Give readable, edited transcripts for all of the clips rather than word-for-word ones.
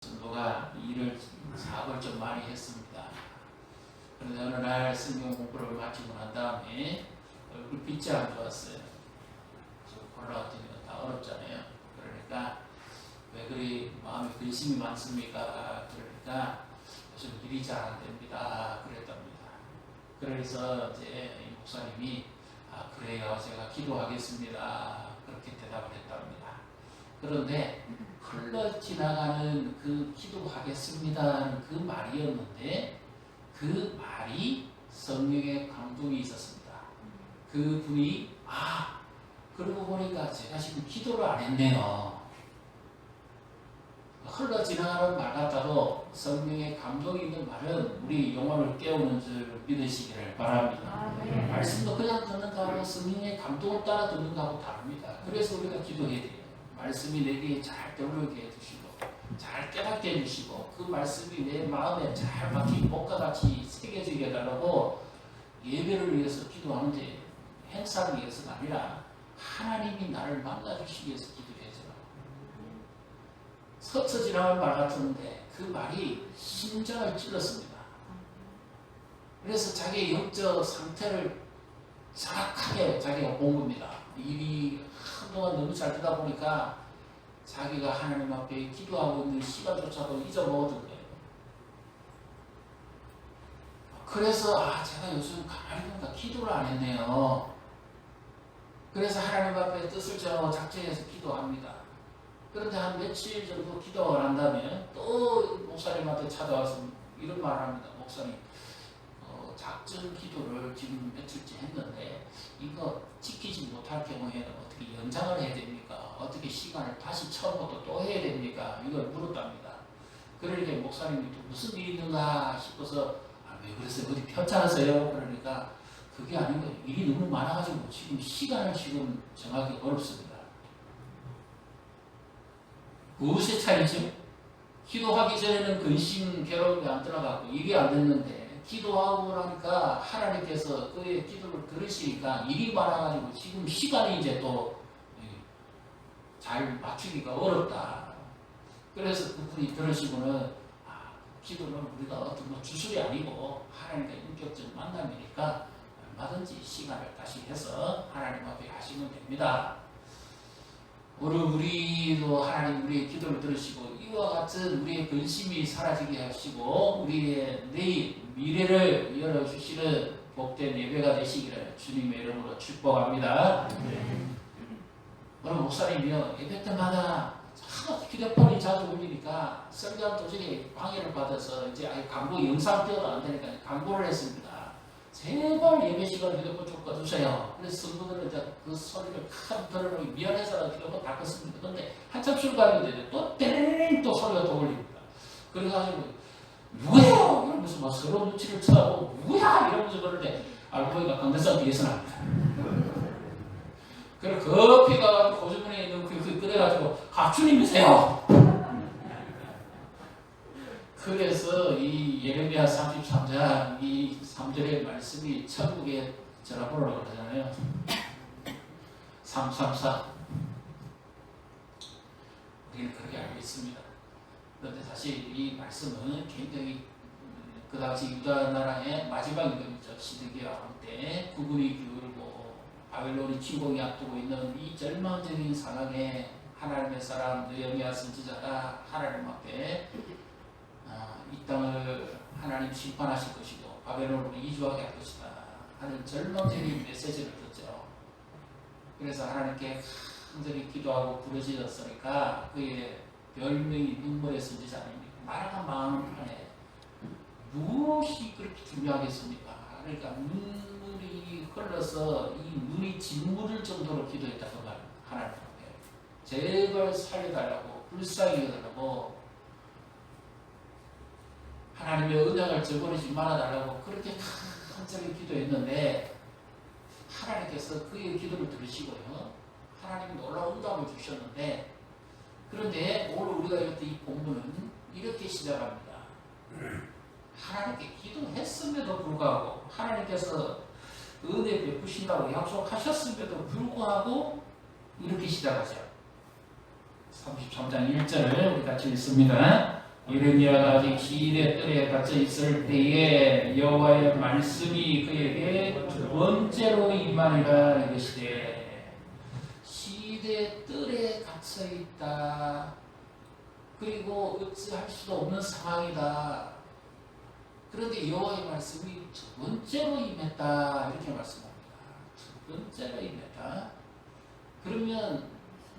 전도가 일을 사업을 좀 많이 했습니다. 그런데 어느 날 성경 공부를 마치고 난 다음에 얼굴 빛이 안 좋았어요. 코로나 같은 경우는 다 어렵잖아요. 그러니까 왜 그리 마음에 근심이 많습니까? 그러니까 요즘 일이 잘 안 됩니다. 그랬답니다. 그래서 이제 이 목사님이 그래요, 제가 기도하겠습니다. 그렇게 대답을 했답니다. 그런데 흘러 지나가는 그 기도하겠습니다는 그 말이었는데 그 말이 성령의 감동이 있었습니다. 그 분이 그러고 보니까 제가 지금 기도를 안 했네요. 흘러 지나가는 말 같아도 성령의 감동이 있는 말은 우리 영혼을 깨우는 줄 믿으시기를 바랍니다. 말씀도 그냥 듣는가 하고 성령의 감동을 따라 듣는가 하고 다릅니다. 그래서 우리가 기도해야 돼요. 말씀이 내게 잘 떠오르게 해주시고 잘 깨닫게 해주시고 그 말씀이 내 마음에 잘 박힌 목과 같이 새겨지게 해달라고 예배를 위해서 기도하는데 행사를 위해서가 아니라 하나님이 나를 만나주시기 위해서 기도해야죠. 스쳐 지나간 말 같은데 그 말이 심장을 찔렀습니다. 그래서 자기의 영적 상태를 정확하게 자기가 본 겁니다. 일이 한동안 너무 잘 되다 보니까 자기가 하나님 앞에 기도하고 있는 시간조차도 잊어먹었던 거예요. 그래서 제가 요즘 가만히 보니까 기도를 안 했네요. 그래서 하나님 앞에 뜻을 정하고 작정해서 기도합니다. 그런데 한 며칠 정도 기도를 한다면 또 목사님한테 찾아와서 이런 말을 합니다. 목사님, 작전 기도를 지금 며칠째 했는데 이거 지키지 못할 경우에는 어떻게 연장을 해야 됩니까? 어떻게 시간을 다시 처음부터 또 해야 됩니까? 이걸 물었답니다. 그러니까 목사님이 또 무슨 일이 있는가 싶어서 왜 그랬어요? 어디 편찮으세요? 그러니까 그게 아니고 일이 너무 많아가지고 지금 시간을 지금 정하기 어렵습니다. 무엇에 차이죠? 기도하기 전에는 근심, 괴로움이 안 들어가고 일이 안 됐는데 기도하고 나니까 하나님께서 그의 기도를 들으시니까 일이 많아가지고 지금 시간이 이제 또 잘 맞추기가 어렵다. 그래서 그분이 들으시고는 기도는 우리가 어떤 주술이 아니고 하나님과 인격적 만남이니까 얼마든지 시간을 다시 해서 하나님 앞에 하시면 됩니다. 오늘 우리도 하나님 우리의 기도를 들으시고 이와 같은 우리의 근심이 사라지게 하시고 우리의 내일 미래를 열어주시는 복된 예배가 되시기를 주님의 이름으로 축복합니다. 오늘 목사님이요 예배 때마다 휴대폰이 자주 울리니까 설교한 도중에 방해를 받아서 이제 광고 영상 띄워도 안 되니까 광고를 했습니다. 제발 예배 시간 휴대폰 좀 꺼주세요. 그래서 성도들은 이제 그 소리를 큰 들으면 미안해서 휴대폰 다 껐습니다. 그런데 한참 출가하는데 또 땡 또 소리가 또 울립니다. 그래가지고 누구예요? 이러면서 막 서로 눈치를 쳐다보고 누구야? 이러면서 그러는데 알고 보니까 강대상 뒤에서 납니다. 그래서 급히 가가지고 고주문에 있는 그 꺼내가지고 주님이세요. 그래서 이 예레미야 33장 이 3절의 말씀이 천국의 전화번호라고 그러잖아요. 334 우리는 그렇게 알고 있습니다. 그런데 사실 이 말씀은 굉장히 그 당시 유다 나라의 마지막 임금이죠. 시드기야 왕 때 국군이 기울고 바벨론이 침공이 앞두고 있는 이 절망적인 상황에 하나님의 사람 느헤미야 선지자가 하나님 앞에 이 땅을 하나님 심판하실 것이고 바벨론으로 이주하게 할 것이다 하는 절망적인 메시지를 듣죠. 그래서 하나님께 간절히 기도하고 부르짖었으니까 그의 별명이 눈물의 선지자 아닙니까? 나라가 망하는 판에 무엇이 그렇게 중요하겠습니까? 그러니까 눈물이 흘러서 이 눈이 짓무를 정도로 기도했다고 말합니다. 하나님 앞에 제발 살려달라고 불쌍히 여달라고 하나님의 은혜를 저버리지 말아달라고 그렇게 간절히 기도했는데 하나님께서 그의 기도를 들으시고요. 하나님이 놀라운 응답을 주셨는데 그런데 오늘 우리가 읽었던 이 본문은 이렇게 시작합니다. 하나님께 기도했음에도 불구하고 하나님께서 은혜 베푸신다고 약속하셨음에도 불구하고 이렇게 시작하죠. 33장 1절을 우리 같이 읽습니다. 예레미야가 아직 시대 뜰에 갇혀 있을 때에 여호와의 말씀이 그에게 두 번째로 임하니라 이것이되 시대 뜰에 갇혀 있다. 그리고 어찌할 수도 없는 상황이다. 그런데 여호와의 말씀이 두 번째로 임했다 이렇게 말씀합니다. 두 번째로 임했다. 그러면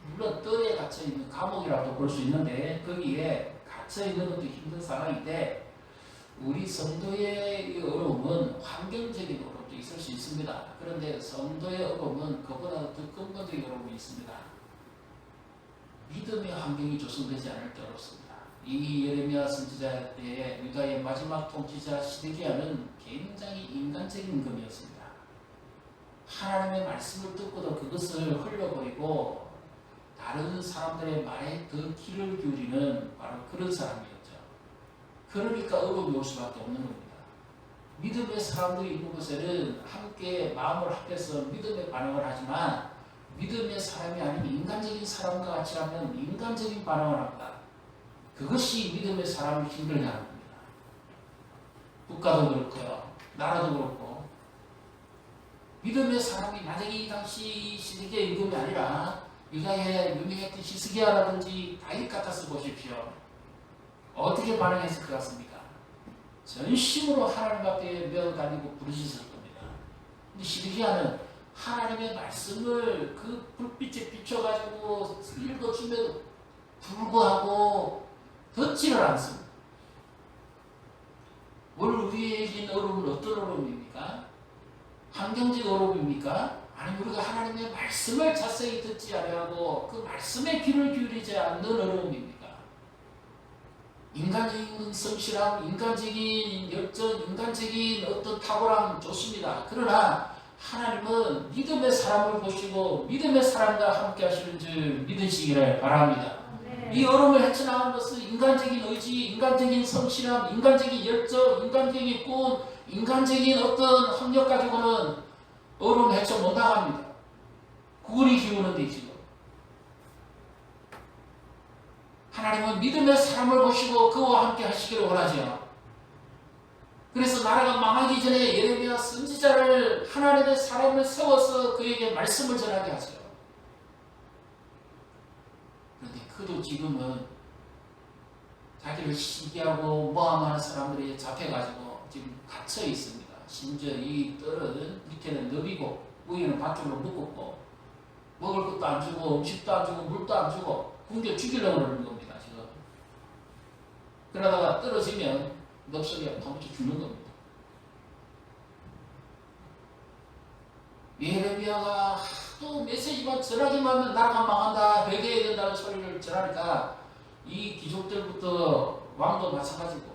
물론 뜰에 갇혀 있는 감옥이라도 볼 수 있는데 거기에 갇혀 있는 것도 힘든 상황인데 우리 성도의 이 어려움은 환경적인 어려움도 있을 수 있습니다. 그런데 성도의 어려움은 그보다 더 근본적인 어려움이 있습니다. 믿음의 환경이 조성되지 않을 때 어렵습니다. 이 예레미야 선지자 때에 유다의 마지막 통치자 시드기야는 굉장히 인간적인 금이었습니다. 하나님의 말씀을 듣고도 그것을 흘려버리고 다른 사람들의 말에 더 귀를 기울이는 바로 그런 사람이었죠. 그러니까 어려움이 올 수밖에 없는 겁니다. 믿음의 사람들이 있는 곳에는 함께 마음을 합해서 믿음의 반응을 하지만 믿음의 사람이 아닌 인간적인 사람과 같이 하면 인간적인 반응을 합니다. 그것이 믿음의 사람을 힘들게 하는 겁니다. 국가도 그렇고요. 나라도 그렇고 믿음의 사람이 만약에 이 당시 시드기야 임금이 아니라 유다의 유명했던 히스기야라든지 다윗 같아서 보십시오. 어떻게 반응했을 것 같습니까? 전심으로 하나님 앞에 매어다니고 부르짖을 겁니다. 근데 시드기야는 하나님의 말씀을 그 불빛에 비춰가지고 읽어주면 불구하고 듣지를 않습니다. 오늘 우리에게 있는 어려움은 어떤 어려움입니까? 환경적 어려움입니까? 아니면 우리가 하나님의 말씀을 자세히 듣지 아니하고 그 말씀에 귀를 기울이지 않는 어려움입니까? 인간적인 성실함, 인간적인 열정, 인간적인 어떤 탁월함 좋습니다. 그러나 하나님은 믿음의 사람을 보시고 믿음의 사람과 함께 하시는 줄 믿으시기를 바랍니다. 이 어려움을 헤쳐나가는 것은 인간적인 의지, 인간적인 성실함, 인간적인 열정, 인간적인 꿈, 인간적인 어떤 학력 가지고는 어려움 헤쳐 못 나갑니다. 구글이 기우는데 지금 하나님은 믿음의 사람을 보시고 그와 함께 하시기를 원하죠. 그래서 나라가 망하기 전에 예레미야 선지자를 하나님의 사람을 세워서 그에게 말씀을 전하게 하죠. 그런데 그도 지금은 자기를 시기하고 모함하는 사람들이 잡혀가지고 지금 갇혀 있습니다. 심지어 이 뜰은 밑에는 너비고 위에는 밭으로 묶었고 먹을 것도 안 주고 음식도 안 주고 물도 안 주고 굶겨 죽이려고 그러는 겁니다. 지금. 그러다가 떨어지면 넙석에 파묻혀 죽는 겁니다. 예레미야가 또 메시지만 전하기만 하면 나라가 망한다, 회개해야 된다는 소리를 전하니까 이 귀족들부터 왕도 마찬가지고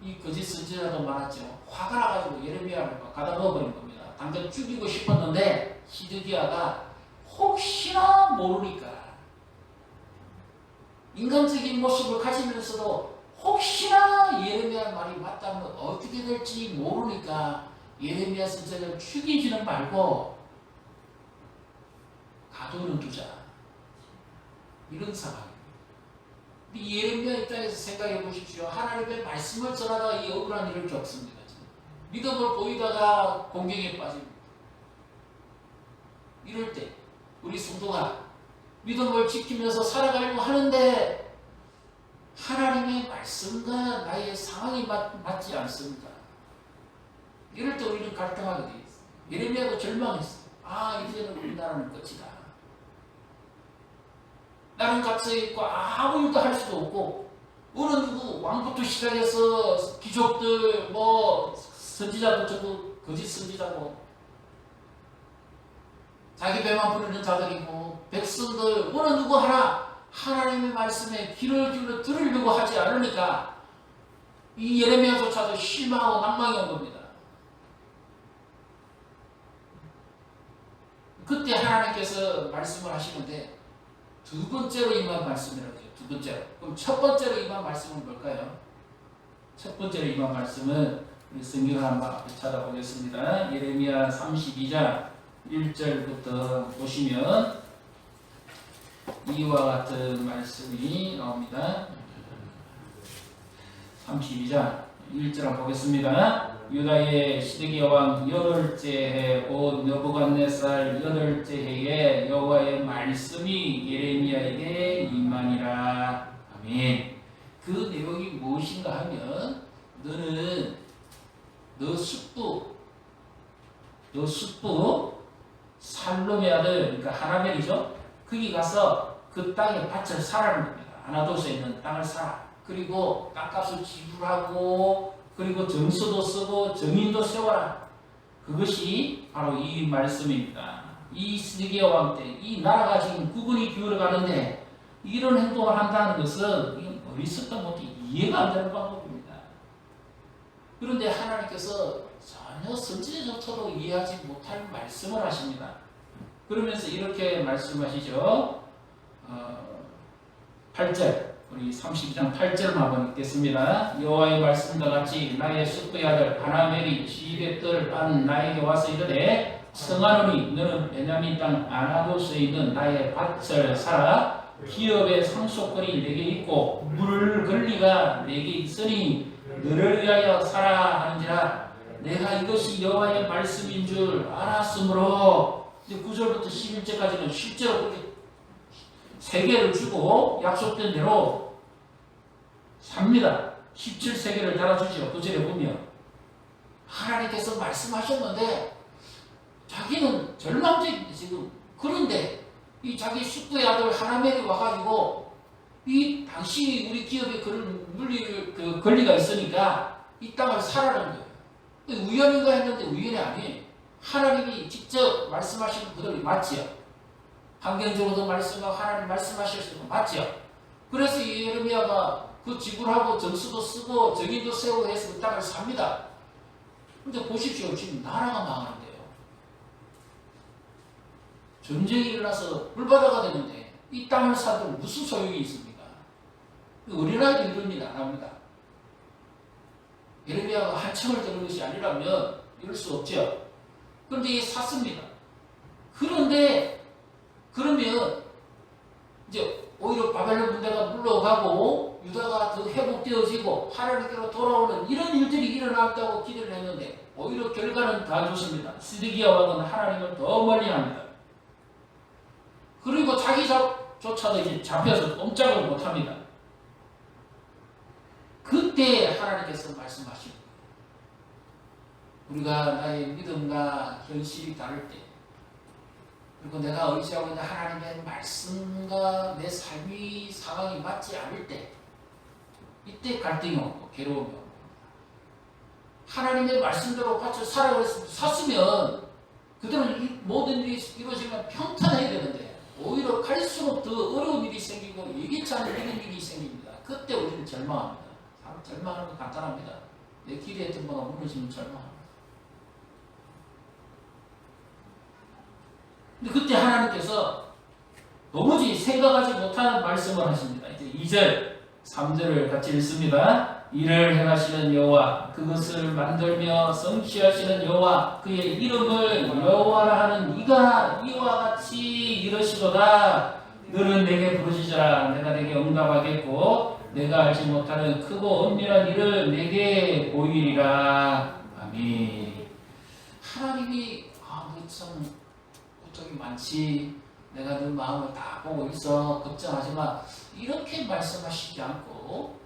이 거짓 선지자도 많았죠. 화가 나가지고 예레미야를 가다 넣어버린 겁니다. 당장 죽이고 싶었는데 시드기야가 혹시나 모르니까 인간적인 모습을 가지면서도 혹시나 예레미야 말이 맞다면 어떻게 될지 모르니까 예레미야 선지자를 죽이지는 말고 가둬는 두자. 이런 상황입니다. 예레미야 입장에서 생각해 보십시오. 하나님의 말씀을 전하다가 이 억울한 일을 겪습니다. 믿음을 보이다가 공경에 빠집니다. 이럴 때 우리 성도가 믿음을 지키면서 살아가려고 하는데 하나님의 말씀과 나의 상황이 맞지 않습니다. 이럴 때 우리는 갈등하게 돼 있어요. 예레미야도 절망했어요. 아, 이제는 우리나라는 끝이다. 나는 갇혀있고 아무 일도 할 수도 없고 어느 누구 왕부터 시작해서 귀족들 뭐 선지자도 전부 거짓 선지자고 자기 배만 부르는 자들이고 백성들 어느 누구 하나 하나님의 말씀에 귀를 기울여 들으려고 하지 않으니까 이 예레미야조차도 실망하고 낭망이 온 겁니다. 그때 하나님께서 말씀을 하시는데 두 번째로 임한 말씀이라고 해요. 두 번째로. 그럼 첫 번째로 임한 말씀은 뭘까요? 첫 번째로 임한 말씀은 우리 성경을 한번 앞에 찾아보겠습니다. 예레미야 32장 1절부터 보시면 이와 같은 말씀이 나옵니다. 32장 1절 한번 보겠습니다. 유다의 시드기야 왕 여덟째 해 곧 느부갓네살 여덟째 해에 여호와의 말씀이 예레미야에게 임하니라. 아멘. 그 내용이 무엇인가 하면 너는 너 숙부 살롬의 아들 그러니까 하나멜이죠. 거기 가서 그 땅에 밭을 사라는 겁니다. 아나도스에 있는 땅을 사라. 그리고 땅값을 지불하고 그리고 정서도 쓰고 정인도 세워라. 그것이 바로 이 말씀입니다. 이 시드기야 왕 때 이 나라가 지금 구분이 기울어 가는데 이런 행동을 한다는 것은 어리석다 못해 이해가 안 되는 방법입니다. 그런데 하나님께서 전혀 선지자조차도 이해하지 못할 말씀을 하십니다. 그러면서 이렇게 말씀하시죠. 8절 우리 32장 8절 한번 읽겠습니다. 여호와의 말씀과 같이 나의 숙부의 아들 하나멜이 시집의 뜰 안 나에게 와서 이르되 성하노니 너는 베냐민 땅 아나도스에 있는 나의 밭을 사라. 기업의 상속권이 내게 있고 물 권리가 내게 있으니 너를 위하여 사라 하는지라. 내가 이것이 여호와의 말씀인 줄 알았으므로 이제 9절부터 11절까지는 실제로 그렇게 세계를 주고 약속된 대로 삽니다. 17세계를 달아주죠. 9절에 보면 하나님께서 말씀하셨는데 자기는 절망적인 지금 그런데 이 자기 숙부의 아들 하나멜이 와가지고 이 당시 우리 기업에 그런 물리를 권리가 있으니까 이 땅을 사라는 거예요. 우연인가 했는데 우연이 아니에요. 하나님이 직접 말씀하시는 그대로 맞지요. 환경적으로도 말씀하고 하나님 말씀하실 때 맞지요. 그래서 예레미야가 그 지불하고 정수도 쓰고 정인도 세우고 해서 그 땅을 삽니다. 근데 보십시오. 지금 나라가 망하는데요. 전쟁이 일어나서 물바다가 되는데 이 땅을 사도 무슨 소용이 있습니까? 우리나라도 이런 일 안 합니다. 예레미야가 한청을 드는 것이 아니라면 이럴 수 없죠. 그런데 샀습니다. 그런데 그러면 이제 오히려 바벨론 군대가 물러가고 유다가 더 회복되어지고 하나님께로 돌아오는 이런 일들이 일어났다고 기대를 했는데 오히려 결과는 다 좋습니다. 시드기야 왕은 하나님을 더 멀리합니다. 그리고 자기조차도 이제 잡혀서 꼼짝을 못합니다. 그때 하나님께서 말씀하십니다. 우리가 나의 믿음과 현실이 다를 때 그리고 내가 의지하고 있는 하나님의 말씀과 내 삶의 상황이 맞지 않을 때 이때 갈등이 오고 괴로움이 오고 하나님의 말씀대로 밭을 사라고 샀으면 그대로 모든 일이 이루어지면 평탄해야 되는데 오히려 갈수록 더 어려운 일이 생기고 예기치 않은 이런 일이 생깁니다. 그때 우리는 절망합니다. 사람 절망하는 건 간단합니다. 내 기대했던 바가 무너지면 절망합니다. 근데 그때 하나님께서 도무지 생각하지 못하는 말씀을 하십니다. 이제 2절, 3절을 같이 읽습니다. 이를 행하시는 여호와, 그것을 만들며 성취하시는 여호와, 그의 이름을 여호와라 하는 이가 이와 같이 이르시도다. 너는 내게 부르짖으라. 내가 내게 응답하겠고 내가 알지 못하는 크고 엄밀한 일을 내게 보이리라. 아멘. 하나님이 참 고통이 많지. 내가 네 마음을 다 보고 있어. 걱정하지 마. 이렇게 말씀하시지 않고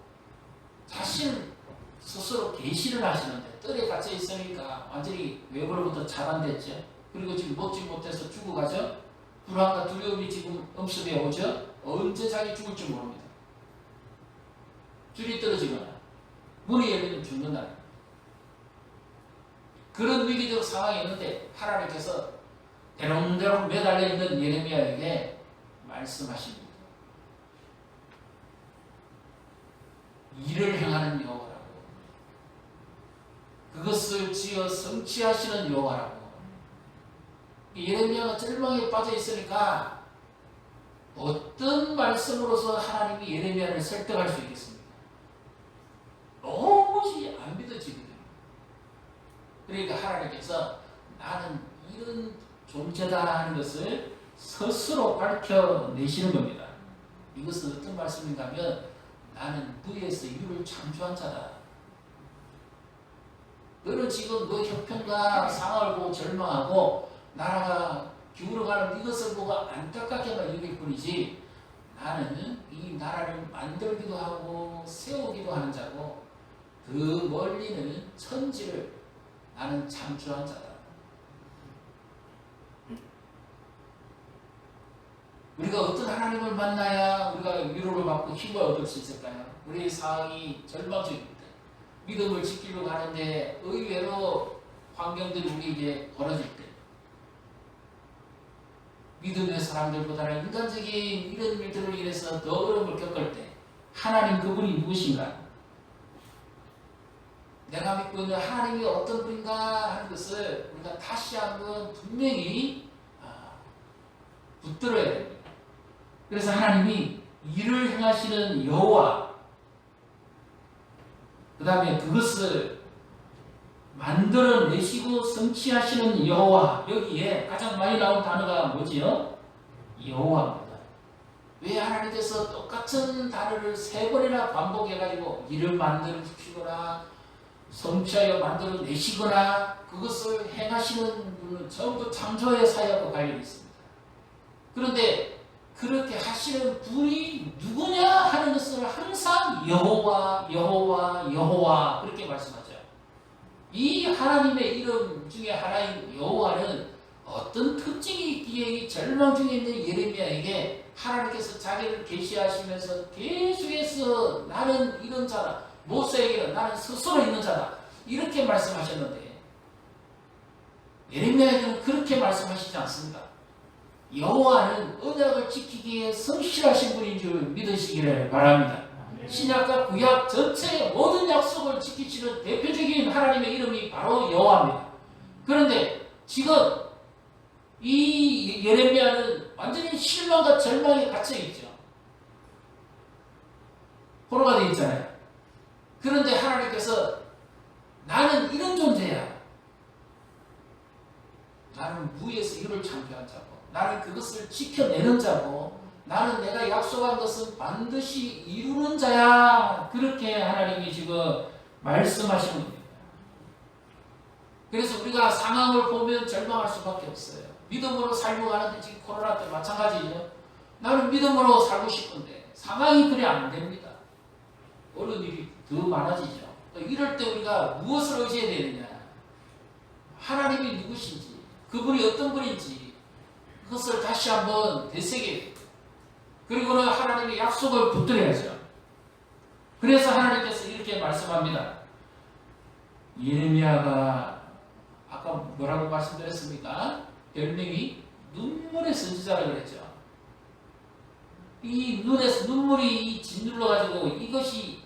자신 스스로 계시를 하시는데 뜰에 갇혀 있으니까 완전히 외부로부터 차단됐죠. 그리고 지금 먹지 못해서 죽어가죠. 불안과 두려움이 지금 엄습해 오죠. 언제 자기 죽을지 모릅니다. 줄이 떨어지거나 문이 열리면 죽는다. 그런 위기적 상황이 있는데 하나님께서 대롱대롱 매달려 있는 예레미야에게 말씀하십니다. 일을 행하는 여호와라고, 그것을 지어 성취하시는 여호와라고. 예레미야가 절망에 빠져 있으니까 어떤 말씀으로서 하나님이 예레미야를 설득할 수 있겠습니까? 도무지 안 믿어지거든요. 그러니까 하나님께서 나는 이런 존재다 하는 것을 스스로 밝혀내시는 겁니다. 이것은 어떤 말씀인가 하면 나는 무에서 유를 창조한 자다. 너는 지금 너 형편과 상황을 보고 절망하고 나라가 기울어가는 이것을 보고 안타깝게만 여길 뿐이지, 나는 이 나라를 만들기도 하고 세우기도 하는 자고 그 멀리는 천지를 나는 창조한 자다. 우리가 어떤 하나님을 만나야 우리가 위로를 받고 힘을 얻을 수 있을까요? 우리의 상황이 절망적일 때, 믿음을 지키려고 하는데 의외로 환경들이 우리에게 벌어질 때, 믿음의 사람들보다는 인간적인 이런 일들을 인해서 더 어려움을 겪을 때, 하나님 그분이 누구신가? 내가 믿고 있는 하나님이 어떤 분인가 하는 것을 우리가 다시 한번 분명히 붙들어야 됩니다. 그래서 하나님이 일을 행하시는 여호와, 그 다음에 그것을 만들어내시고 성취하시는 여호와, 여기에 가장 많이 나온 단어가 뭐지요? 여호와입니다. 왜 하나님께서 똑같은 단어를 3번이나 반복해가지고 일을 만들어주시거나 성취하여 만들어내시거나 그것을 행하시는 분은 전부 창조의 사역과 관련이 있습니다. 그런데 그렇게 하시는 분이 누구냐 하는 것을 항상 여호와, 여호와, 여호와 그렇게 말씀하죠. 이 하나님의 이름 중에 하나인 여호와는 어떤 특징이 있기에 이 절망 중에 있는 예레미야에게 하나님께서 자기를 계시하시면서 계속해서 나는 이런 자다, 모세에게는 나는 스스로 있는 자다, 이렇게 말씀하셨는데 예레미야에게는 그렇게 말씀하시지 않습니다. 여호와는 언약을 지키기에 성실하신 분인 줄 믿으시기를 바랍니다. 신약과 구약 전체의 모든 약속을 지키시는 대표적인 하나님의 이름이 바로 여호와입니다. 그런데 지금 이 예레미야는 완전히 실망과 절망에 갇혀있죠. 포로가 되어 있잖아요. 그런데 하나님께서 나는 이런 존재야. 나는 무에서 유를 창조한 자고 나는 그것을 지켜내는 자고 나는 내가 약속한 것은 반드시 이루는 자야. 그렇게 하나님이 지금 말씀하시는 겁니다. 그래서 우리가 상황을 보면 절망할 수밖에 없어요. 믿음으로 살고 하는데 지금 코로나 때 마찬가지죠. 나는 믿음으로 살고 싶은데 상황이 그래 안 됩니다. 어려운 일이 더 많아지죠. 이럴 때 우리가 무엇을 의지해야 되느냐? 하나님이 누구신지, 그분이 어떤 분인지 그것을 다시 한번 되새겨야 됩니다. 그리고는 하나님의 약속을 붙들어야죠. 그래서 하나님께서 이렇게 말씀합니다. 예레미야가 아까 뭐라고 말씀드렸습니까? 별명이 눈물의 선지자라고 그랬죠. 이 눈에서 눈물이 짓눌러 가지고 이것이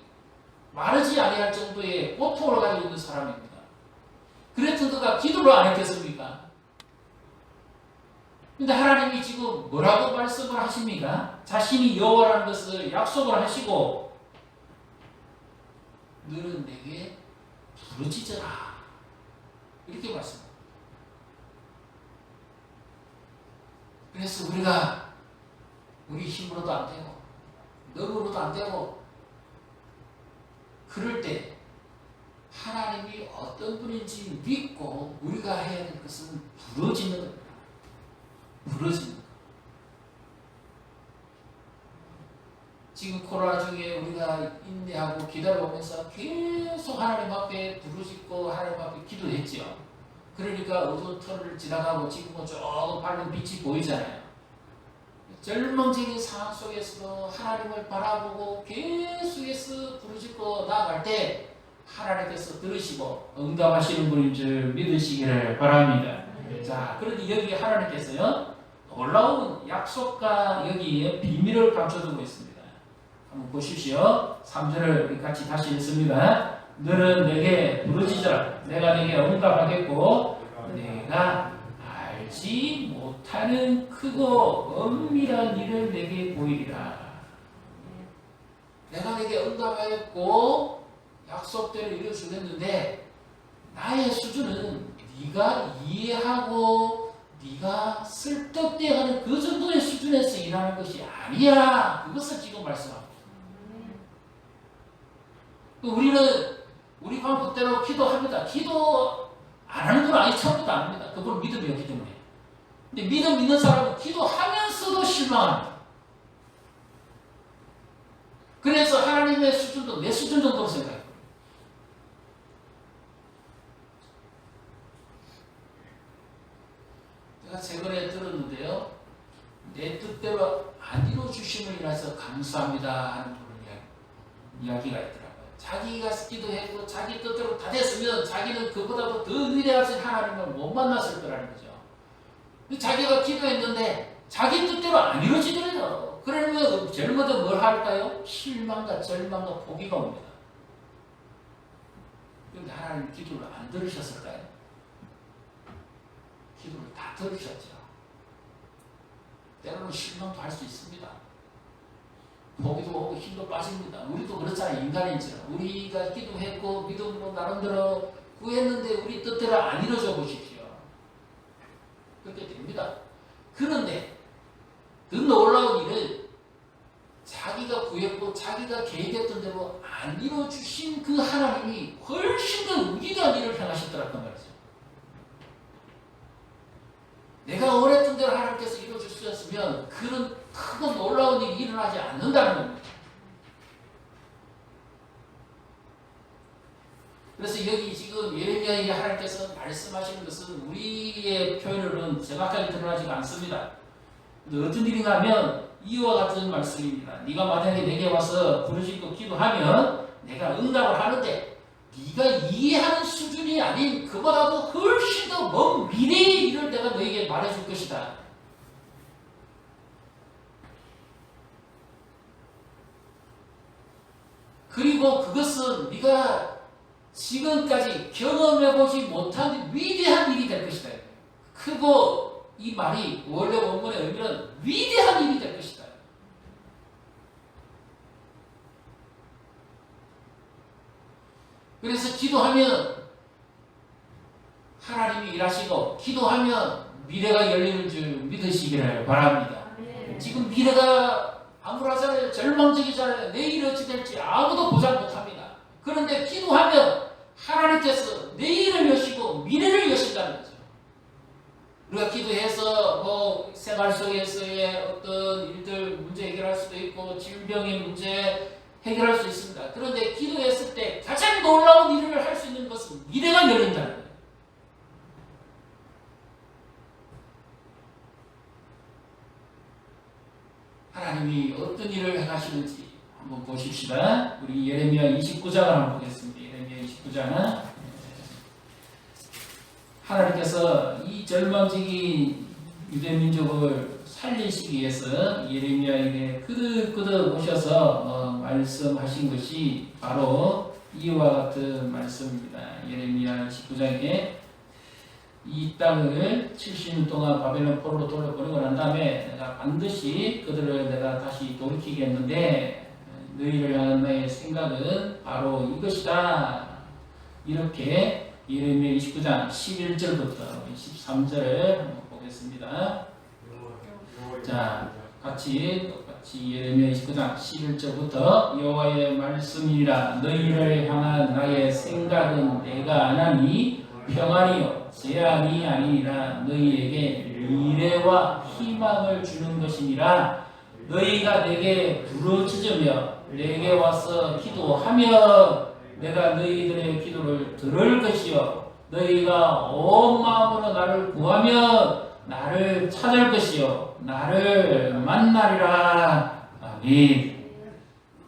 마르지 아니할 정도의 고통을 가지고 있는 사람입니다. 그랬던 그가 기도를 안 했겠습니까? 근데 하나님이 지금 뭐라고 말씀을 하십니까? 자신이 여호와라는 것을 약속을 하시고 너는 내게 부르짖어라 이렇게 말씀합니다. 그래서 우리가 우리 힘으로도 안 되고 너무로도 안 되고 그럴 때 하나님이 어떤 분인지 믿고 우리가 해야 될 것은 부르짖는 겁니다. 부르짖는 것. 지금 코로나 중에 우리가 인내하고 기다려오면서 계속 하나님 앞에 부르짖고 하나님 앞에 기도했죠. 그러니까 어두운 터널을 지나가고 지금은 조금 밝은 빛이 보이잖아요. 절망적인 상황 속에서도 하나님을 바라보고 계속해서 부르짖고 나아갈 때 하나님께서 들으시고 응답하시는 분인 줄 믿으시기를 바랍니다. 자, 그런데 여기 하나님께서요 놀라운 약속과 여기에 비밀을 감춰두고 있습니다. 한번 보십시오. 3절을 우리 같이 다시 읽습니다. 너는 내게 부르짖어라. 내가 내게 응답하겠고 내가 알지 못하는 크고 엄밀한 일을 내게 보이리라. 내가 내게 응답하겠고 약속대로 이루어주겠는데 나의 수준은 네가 이해하고 네가 설득되어가는 그 정도의 수준에서 일하는 것이 아니야. 그것을 지금 말씀합니다. 우리는 우리 방법대로 기도합니다. 기도 안 하는 건 아니 처음부터 안 합니다. 그건 믿음이 없기 때문에. 근데 믿음 있는 사람은 기도하면서도 실망합니다. 그래서 하나님의 수준도 내 수준 정도로 생각해요. 제가 최근에 들었는데요. 내 뜻대로 안 이루어주심을 인해서 감사합니다 하는 그런 이야기가 있더라고요. 자기가 기도했고 자기 뜻대로 다 됐으면 자기는 그보다도 더 위대하신 하나님을 못 만났을 거라는 거죠. 자기가 기도했는데 자기 뜻대로 안 이루어지더래요. 그러면 제일 먼저 뭘 할까요? 실망과 절망과 포기가 옵니다. 그런데 하나님 기도를 안 들으셨을까요? 기도를 다 들으셨죠. 때로는 실망도 할 수 있습니다. 포기도 오고 힘도 빠집니다. 우리도 그렇잖아요. 인간이죠. 우리가 기도했고 믿음으로 나름대로 구했는데 우리 뜻대로 안 이루어져 보십시오. 그렇게 됩니다. 그런데 더 놀라운 일은 자기가 구했고 자기가 계획했던 대로 안 이루어주신 그 하나님이 훨씬 더 위대한 일을 행하셨더라고 말이죠. 내가 원했던 대로 하나님께서 이루어주셨으면 그런 크고 놀라운 일이 일어나지 않는다는 겁니다. 그래서 여기 지금 예레미야에게 하나님께서 말씀하시는 것은 우리의 표현으로는 정확하게 드러나지가 않습니다. 어떤 일인가 하면 이와 같은 말씀입니다. 네가 만약에 내게 와서 부르짖고 기도하면 내가 응답을 하는데 네가 이해하는 수준이 아닌 그보다도 훨씬 더 먼 미래의 일을 내가 너에게 말해줄 것이다. 그리고 그것은 네가 지금까지 경험해보지 못한 위대한 일이 될 것이다. 크고 이 말이 원래 원문의 의미는 위대한 일이 될 것이다. 그래서 기도하면 하나님이 일하시고 기도하면 미래가 열리는 줄 믿으시기를 바랍니다. 지금 미래가 암울하잖아요. 절망적이잖아요. 내일 어찌 될지 아무도 보장 못합니다. 그런데 기도하면 하나님께서 내일을 여시고 미래를 여신다는 거죠. 우리가 기도해서 뭐 생활 속에서의 어떤 일들 문제 해결할 수도 있고 질병의 문제 해결할 수 있습니다. 그런데 기도했을 때 가장 놀라운 일을 할 수 있는 것은 미래가 열린다는 거예요. 하나님이 어떤 일을 행하시는지 한번 보십시다. 우리 예레미야 29장을 한번 보겠습니다. 예레미야 29장은 하나님께서 이 절망적인 유대민족을 살리시기 위해서 예레미야에게 끄덕끄덕 오셔서 말씀하신 것이 바로 이와 같은 말씀입니다. 예레미야 19장에 이 땅을 70년 동안 바벨론 포로로 돌려보내고 난 다음에 내가 반드시 그들을 내가 다시 돌이키겠는데 너희를 향한 나의 생각은 바로 이것이다. 이렇게 예레미야 29장 11절부터 13절을 한번 보겠습니다. 자, 같이 예레미야 29장 11절부터 여호와의 말씀이라 너희를 향한 나의 생각은 내가 안하니 평안이요 재앙이 아니니라 너희에게 미래와 희망을 주는 것이니라 너희가 내게 부르짖으며 내게 와서 기도하며 내가 너희들의 기도를 들을 것이요 너희가 온 마음으로 나를 구하며 나를 찾을 것이요 나를 만나리라. 아멘.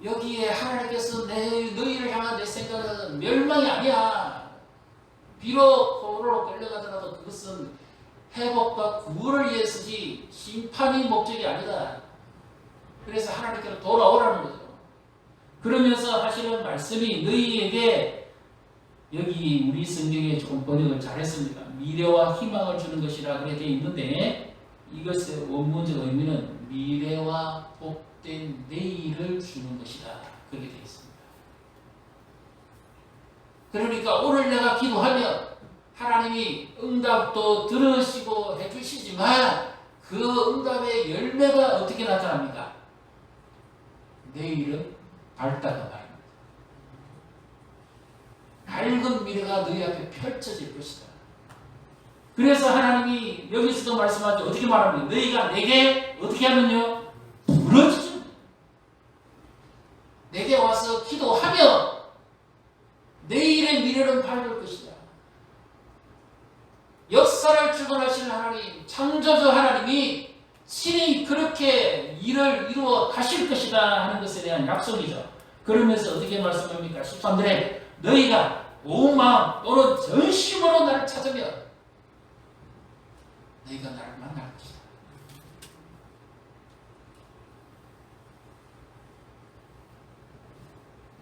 여기에 하나님께서 너희를 향한 내 생각은 멸망이 아니야. 비록 포로로 끌려가더라도 그것은 회복과 구원을 위해서지 심판이 목적이 아니다. 그래서 하나님께로 돌아오라는 거죠. 그러면서 하시는 말씀이 너희에게 여기 우리 성경에 조금 번역을 잘했습니다. 미래와 희망을 주는 것이라 그렇게 되어 있는데 이것의 원문적 의미는 미래와 복된 내일을 주는 것이다. 그렇게 되어 있습니다. 그러니까 오늘 내가 기도하면 하나님이 응답도 들으시고 해주시지만 그 응답의 열매가 어떻게 나타납니까? 내일은 밝다가 말입니다. 밝은 미래가 너희 앞에 펼쳐질 것이다. 그래서 하나님이 여기서도 말씀하죠. 어떻게 말합니까? 너희가 내게 어떻게 하면요? 부르짖으면 내게 와서 기도하며 내일의 미래는 밝을 것이다. 역사를 주관하시는 하나님, 창조주 하나님이 친히 그렇게 일을 이루어 가실 것이다 하는 것에 대한 약속이죠. 그러면서 어떻게 말씀합니까? 13절에 너희가 온 마음 또는 전심으로 나를 찾으면 너희가 나를 만날 것이다.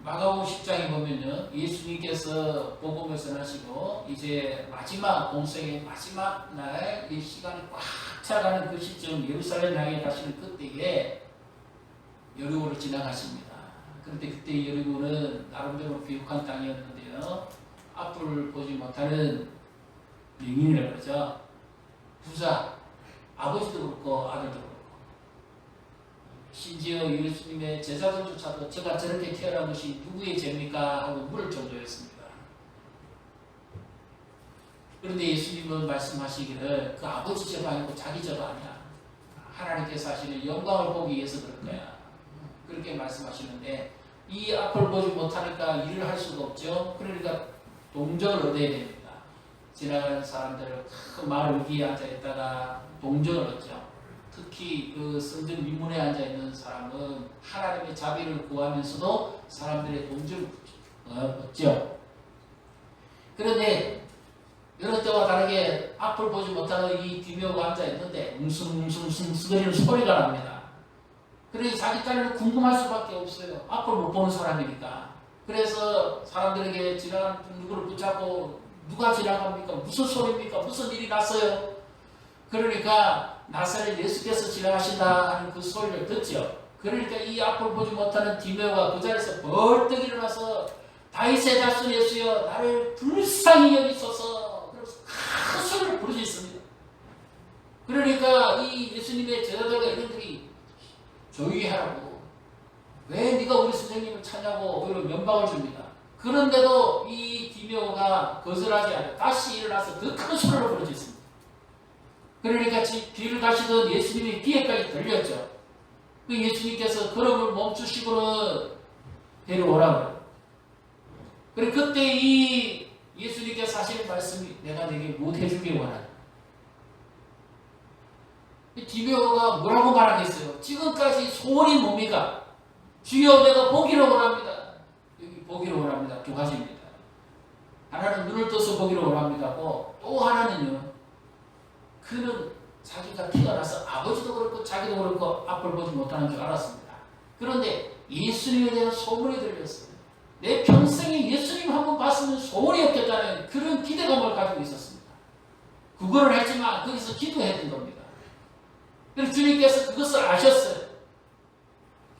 마가복음 10장에 보면요, 예수님께서 복음을 전하시고 이제 마지막 공생의 마지막 날 이 시간이 꽉 차가는 그 시점, 예루살렘 향해 가시는 그때에 여리고를 지나가십니다. 그런데 그때 여리고는 나름대로 비옥한 땅이었는데요, 앞을 보지 못하는 명인이라고 그러죠. 부자, 아버지도 그렇고 아들도 그렇고, 심지어 예수님의 제자들조차도 제가 저렇게 태어난 것이 누구의 죄입니까? 하고 물을 정도였습니다. 그런데 예수님은 말씀하시기를 그 아버지 죄가 아니고 자기 죄가 아니야. 하나님께서 하시는 영광을 보기 위해서 그럴 거야. 그렇게 말씀하시는데 이 앞을 보지 못하니까 일을 할 수가 없죠. 그러니까 동정을 얻어야 됩니다. 지나가는 사람들 큰 마을 위에 앉아있다가 동정을 얻죠. 특히 그 성전 윗문에 앉아있는 사람은 하나님의 자비를 구하면서도 사람들의 동정을 얻죠. 그런데 여러 때와 다르게 앞을 보지 못하는 이 디메오가 앉아있는데 웅숭웅숭 거리는 소리가 납니다. 그래서 자기 딴에는 궁금할 수밖에 없어요. 앞을 못 보는 사람이니까. 그래서 사람들에게 지나가는 누구를 붙잡고 누가 지나갑니까? 무슨 소리입니까? 무슨 일이 났어요? 그러니까 나사렛 예수께서 지나가신다 하는 그 소리를 듣죠. 그러니까 이 앞을 보지 못하는 디메오가 그 자리에서 벌떡 일어나서 다윗의 자손 예수여 나를 불쌍히 여기소서, 그래서 큰 소리를 부르짖습니다. 그러니까 이 예수님의 제자들과 이들이 조용히 하라고, 왜 네가 우리 선생님을 찾냐고 오히려 면박을 줍니다. 그런데도 이 디메오가 거절하지 않아요. 다시 일어나서 더 큰 소리를 부르짖습니다. 그러니까 뒤를 가시던 예수님이 뒤에까지 들렸죠. 그 예수님께서 걸음을 멈추시고는 데려오라고요. 그리고 그때 이 예수님께서 하시는 말씀이 내가 네게 못 해주길 원하는. 디메오가 뭐라고 말하겠어요? 지금까지 소원이 뭡니까? 주여 내가 보기를 원합니다. 여기 보기를 원합니다. 두 가지입니다. 하나는 눈을 떠서 보기를 원합니다고, 또 하나는요, 그는 자기가 태어나서 아버지도 그렇고 자기도 그렇고 앞을 보지 못하는 줄 알았습니다. 그런데 예수님에 대한 소문이 들렸어요. 내 평생에 예수님 한번 봤으면 소원이 없겠다는 그런 기대감을 가지고 있었습니다. 그거를 했지만 거기서 기도했던 겁니다. 그래서 주님께서 그것을 아셨어요.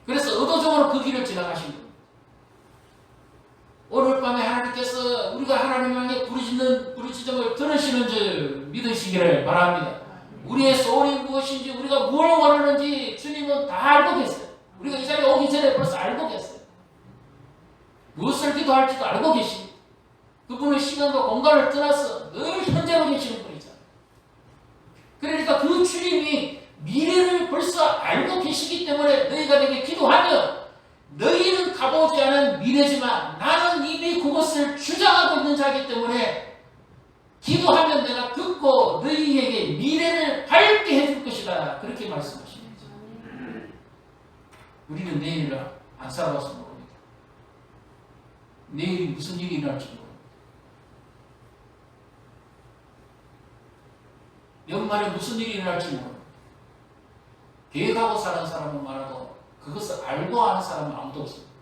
그래서 의도적으로 그 길을 지나가신 겁니다. 오늘 밤에 하나님께서 우리가 하나님 향해 부르짖음을 들으시는 줄 믿으시기를 바랍니다. 우리의 소원이 무엇인지, 우리가 뭘 원하는지 주님은 다 알고 계세요. 우리가 이 자리에 오기 전에 벌써 알고 계세요. 무엇을 기도할지도 알고 계십니다. 그분은 시간과 공간을 떠나서 늘 현재로 계시는 분이죠. 그러니까 그 주님이 미래를 벌써 알고 계시기 때문에 너희가 내게 기도하면 너희는 가보지 않은 미래지만 나는 이미 그것을 주장하고 있는 자이기 때문에 기도하면 내가 듣고 너희에게 미래를 밝게 해줄 것이다. 그렇게 말씀하시는 거죠. 우리는 내일을 안 살아봐서 모릅니다. 내일이 무슨 일이 일어날지 모릅니다. 연말에 무슨 일이 일어날지 모릅니다. 계획하고 사는 사람은 많아도 그것을 알고 아는 사람은 아무도 없습니다.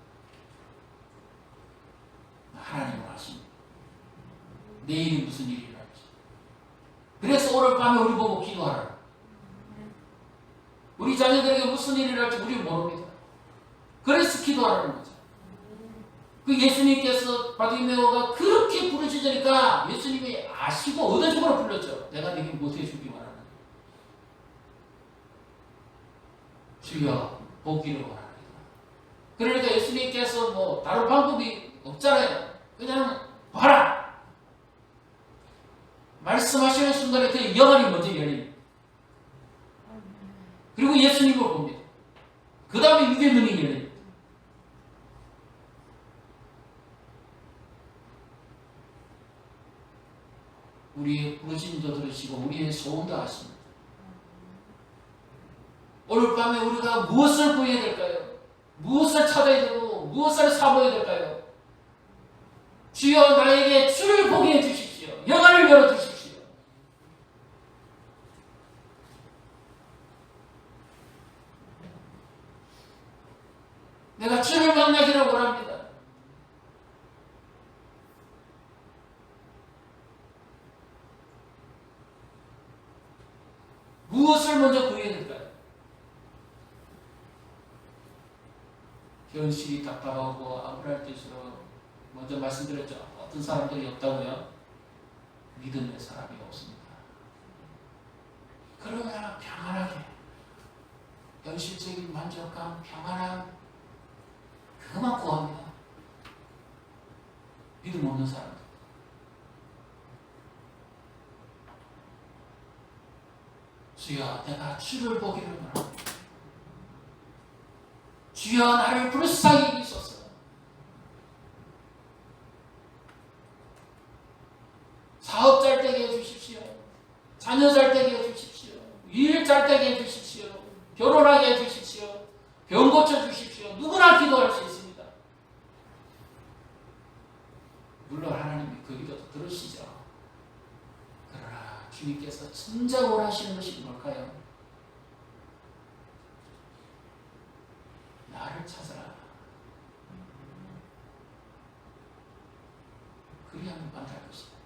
하나님은 아십니다. 내일이 무슨 일이 일어날지. 그래서 오늘 밤에 우리 보고 기도하라. 우리 자녀들에게 무슨 일이 일어날지 우리는 모릅니다. 그래서 기도하라는 거죠. 그 예수님께서 바디메오가 그렇게 부르짖으니까 예수님이 아시고 의도적으로 불렀죠. 내가 네게 못해주기 원하는. 주여 보기를 원합니다. 그러니까 예수님께서 뭐 다른 방법이 없잖아요. 그냥 봐라. 말씀하시는 순간에 그 영안이 먼저 열립니다. 그리고 예수님을 봅니다. 그 다음에 육의 눈이 열립니다. 우리의 부르심도 들으시고 우리의 소원도 하십니다. 오늘 밤에 우리가 무엇을 구해야 될까요? 무엇을 찾아야 되고 무엇을 사모해야 될까요? 주여 나에게 주를 보게 해주십시오. 영안을 열어주십시오. 내가 주를 만나기를 원합니다. 무엇을 먼저 구해야 될까요? 현실이 답답하고 암울할 때일수록 먼저 말씀드렸죠. 어떤 사람들이 없다고요? 믿음의 사람이 없습니다. 그러나 평안하게 현실적인 만족감, 평안함 그것만 구합니다. 믿음 없는 사람들. 주여 내가 주를 보기를 원합니다. 주여 나를 불쌍히 여기소서. 사업 잘 되게 해주십시오. 자녀 잘 되게 해주십시오. 일 잘 되게 해주십시오. 결혼하게 해주십시오. 병 고쳐주십시오. 누구나 기도할 수 있습니다. 물론 하나님이 그 기도도 들으시죠. 그러나 주님께서 진짜 원하시는 것이 뭘까요? 나를 찾아라. 그리하면 만날 것이다.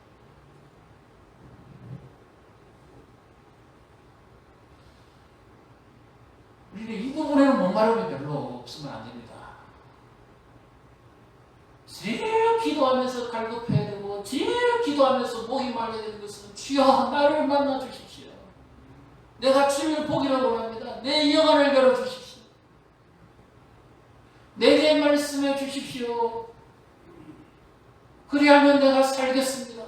우리는 이 부분에는 목마름이 별로 없으면 안 됩니다. 제일 기도하면서 갈급해야 되고 제일 기도하면서 목이 말라야 되는 것은 주여 나를 만나 주십시오. 내가 주를 보기를 원합니다. 내 영안을 열어주십시오. 내게 말씀해 주십시오. 그리하면 내가 살겠습니다.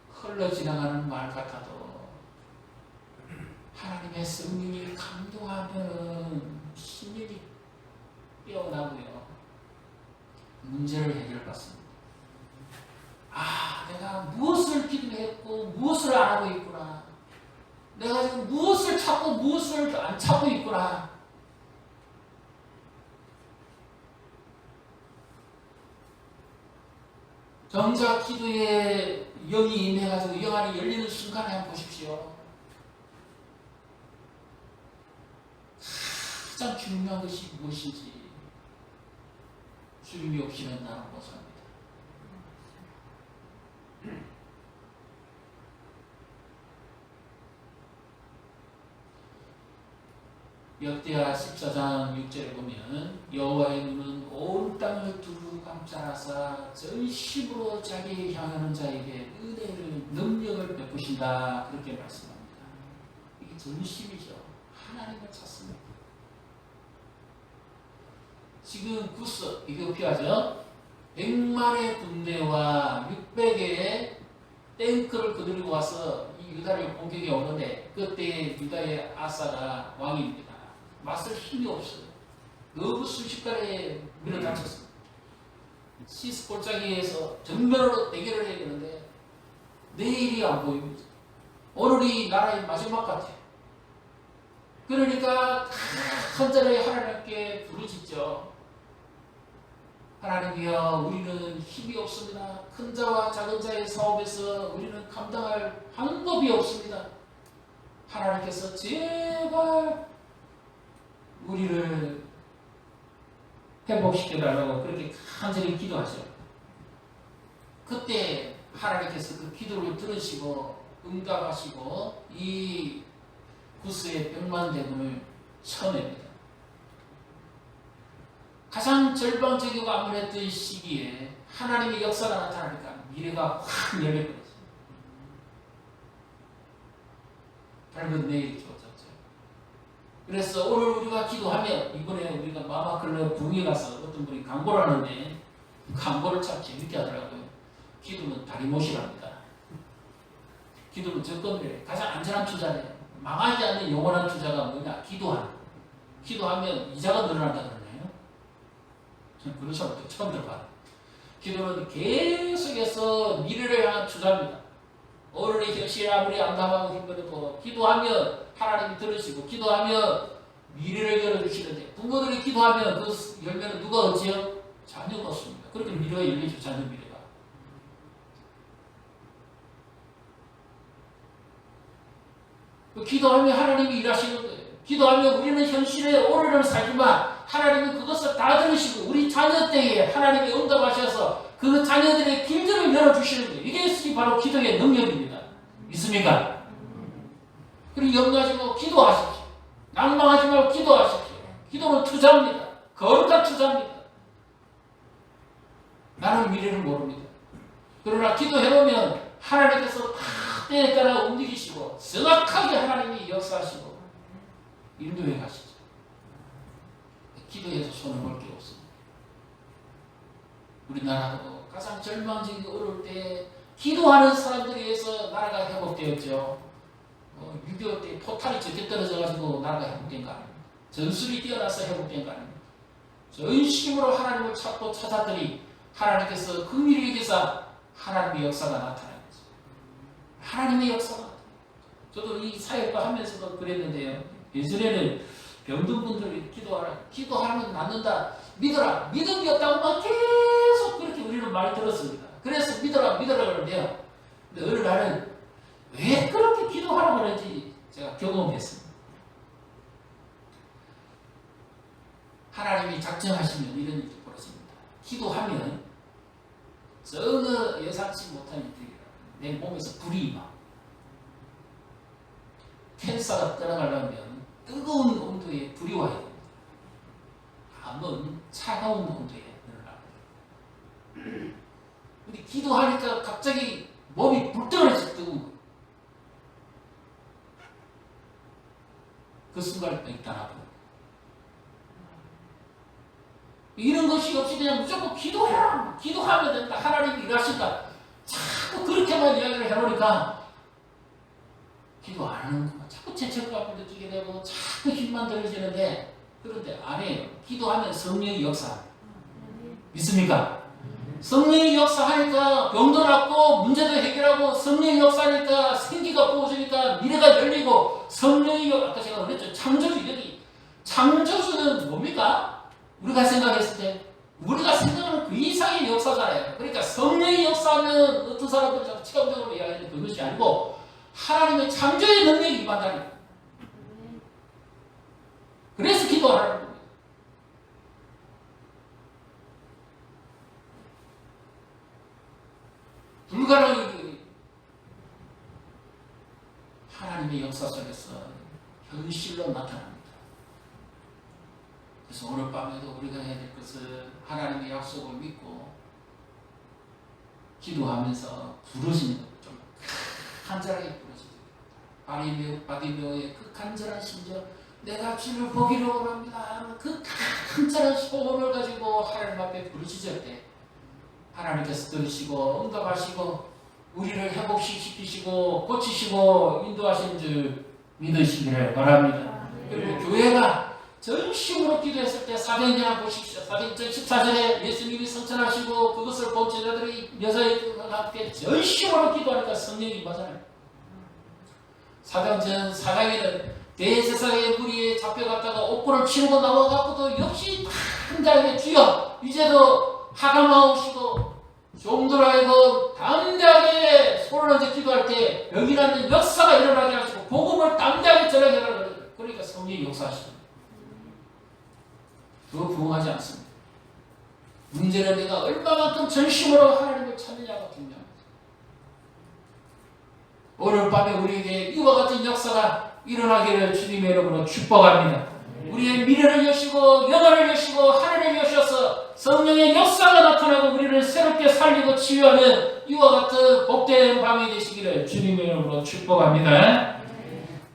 흘러 지나가는 말 같아도 하나님의 성령이 감동하는 신일이 깨어나고요. 문제를 해결받습니다. 아, 내가 무엇을 기도했고 무엇을 안 하고 있구나. 내가 지금 무엇을 찾고 무엇을 안 찾고 있구나. 정작 기도에 영이 임해가지고 영안이 열리는 순간에 한번 보십시오. 가장 중요한 것이 무엇인지 주님이 없이는 나는 못 삽니다. 역대하 14장 6절에 보면 여호와의 눈은 온 땅을 두루 감싸사 전심으로 자기를 향하는 자에게 은혜를 능력을 베푸신다 그렇게 말씀합니다. 이게 전심이죠. 하나님을 찾습니다. 지금 구스 이디오피아죠. 100만의 군대와 600개의 탱크를 거느리고 와서 이 유다를 공격해 오는데 그때 유다의 아사가 왕입니다. 맞설 힘이 없어요. 너무 순식간에 밀어닥쳤습니다. 시스 골짜기에서 정면으로 대결을 해야 되는데 내일이 안 보입니다. 오늘이 나라의 마지막 같아요. 그러니까 한자리에 하나님께 부르짖죠. 하나님이여 우리는 힘이 없습니다. 큰 자와 작은 자의 사업에서 우리는 감당할 방법이 없습니다. 하나님께서 제발 우리를 회복시켜달라고 그렇게 간절히 기도하죠. 그때 하나님께서 그 기도를 들으시고 응답하시고 이 구스의 100만 대군을 쳐냅니다. 가장 절망적이고 암울했던 시기에 하나님의 역사가 나타나니까 미래가 확 열려버렸어요. 밝은 내일이 주어졌죠. 그래서 오늘 우리가 기도하면 이번에 우리가 마마클럽 부흥에 가서 어떤 분이 광고를 하는데 광고를 참 재밌게 하더라고요. 기도는 다리못이랍니다. 기도는 적금이래. 가장 안전한 투자래. 망하지 않는 영원한 투자가 뭐냐? 기도하면 이자가 늘어난다 그러네요. 저는 그런 사람도 처음 들어봐요. 기도는 계속해서 미래를 향한 투자입니다. 오늘의 현실이 아무리 암담하고 힘들어도 기도하면 하나님이 들으시고 기도하면 미래를 열어주시는데 부모들이 기도하면 그 열매는 누가 얻지요? 자녀가 얻습니다. 그렇게 미래가 열리죠. 자녀 미래가. 기도하면 하나님이 일하시는 거예요. 기도하면 우리는 현실에 오늘을 살지만 하나님은 그것을 다 들으시고 우리 자녀 때에 하나님이 응답하셔서 그 자녀들의 길들을 열어주시는 거예요. 이게 바로 기도의 능력입니다. 믿습니까? 그리고 염려하지 말고 기도하십시오. 낭망하지 말고 기도하십시오. 기도는 투자입니다. 거룩한 투자입니다. 나는 미래를 모릅니다. 그러나 기도해보면 하나님께서 다 때에 따라 움직이시고 정확하게 하나님이 역사하시고 인도해 가시죠. 기도해서 손을 볼 게 없습니다. 우리나라도 가장 절망적이고 어려울 때 기도하는 사람들에 의해서 나라가 회복되었죠. 6.25 때 포탈이 적게 떨어져가지고 나라가 회복된 거 아닙니다. 전술이 뛰어나서 회복된 거 아닙니다. 전심으로 하나님을 찾고 찾았더니 하나님께서 그 미래에 계사 하나님의 역사가 나타나는 거죠. 하나님의 역사가 나타나는 거죠. 저도 이 사역과 하면서도 그랬는데요. 예전에는 병든 분들이 기도하면 낫는다. 믿어라. 믿음이 없다고 막 계속 그렇게 우리는 말 들었습니다. 그래서 믿어라 그러는데요. 근데 어느 날은 왜 그렇게 기도하라고 그러는지 제가 경험했습니다. 하나님이 작정하시면 이런 일이 벌어집니다. 기도하면 전혀 예상치 못한 일들이라 내 몸에서 불이 임하고 캔서가 떠나가려면 뜨거운 온도에 불이 와야 됩니다. 암은 차가운 온도에 늘어납니다. 우리 기도하니까 갑자기 몸이 불덩어리씩 뜨거운 거예요. 그 순간에 일단 아프다. 이런 것이 없이 그냥 무조건 기도해라. 기도하면 된다. 하나님이 일하신다. 자꾸 그렇게만 이야기를 해놓으니까 기도 안 하는 거야. 자꾸 죄책감을 느끼게 되고 자꾸 힘만 들어지는데 그런데 안 해요. 기도하면 성령의 역사. 믿습니까? 성령의 역사하니까 병도 낫고 문제도 해결하고 성령의 역사하니까 생기가 부어지니까 미래가 열리고 성령의 아까 제가 그랬죠. 창조주 여기 창조주는 뭡니까? 우리가 생각했을 때 우리가 생각하는 그 이상의 역사잖아요. 그러니까 성령의 역사하면 어떤 사람들은 자꾸 체험적으로 이야기하는 그것이 아니고 하나님의 창조의 능력이 임한다는 거예요. 그래서 기도하라는 겁니다. 불가능한 하나님의 역사 속에서 현실로 나타납니다. 그래서 오늘 밤에도 우리가 해야 될 것은 하나님의 약속을 믿고 기도하면서 부르시는 것 좀 간절하게 부르시죠. 바디메오의 그 간절한 심정, 내가 주를 보기로 원합니다. 그 간절한 소원을 가지고 하나님 앞에 부르시실 때 하나님께서 들으시고 응답하시고 우리를 회복시키시고 고치시고 인도하신 줄 믿으시기를 바랍니다. 그리고 교회가 전심으로 기도했을 때 사도행전 보십시오. 사도행전 14절에 예수님이 성천하시고 그것을 본 제자들이 여자애들과 함께 전심으로 기도하니까 성령이 임하잖아요. 사도행전 4장에는 대제사장의 무리에 잡혀갔다가 옥고를 치르고 나와갖고도 역시 담대하게 주여 이제도 하감하옵시고 종들하여금 담대하게 손을 얹어 기도할 때 여기라는 역사가 일어나게 하시고 복음을 담대하게 전하게 하라고. 그러니까 성령이 역사하십니다. 그거 부응하지 않습니다. 문제는 내가 얼마만큼 전심으로 하나님을 찾느냐가 중요합니다. 오늘 밤에 우리에게 이와 같은 역사가 일어나기를 주님의 이름으로 축복합니다. 우리의 미래를 여시고 영혼을 여시고 하늘을 여셔서 성령의 역사가 나타나고 우리를 새롭게 살리고 치유하는 이와 같은 복된 밤이 되시기를 주님의 이름으로 축복합니다.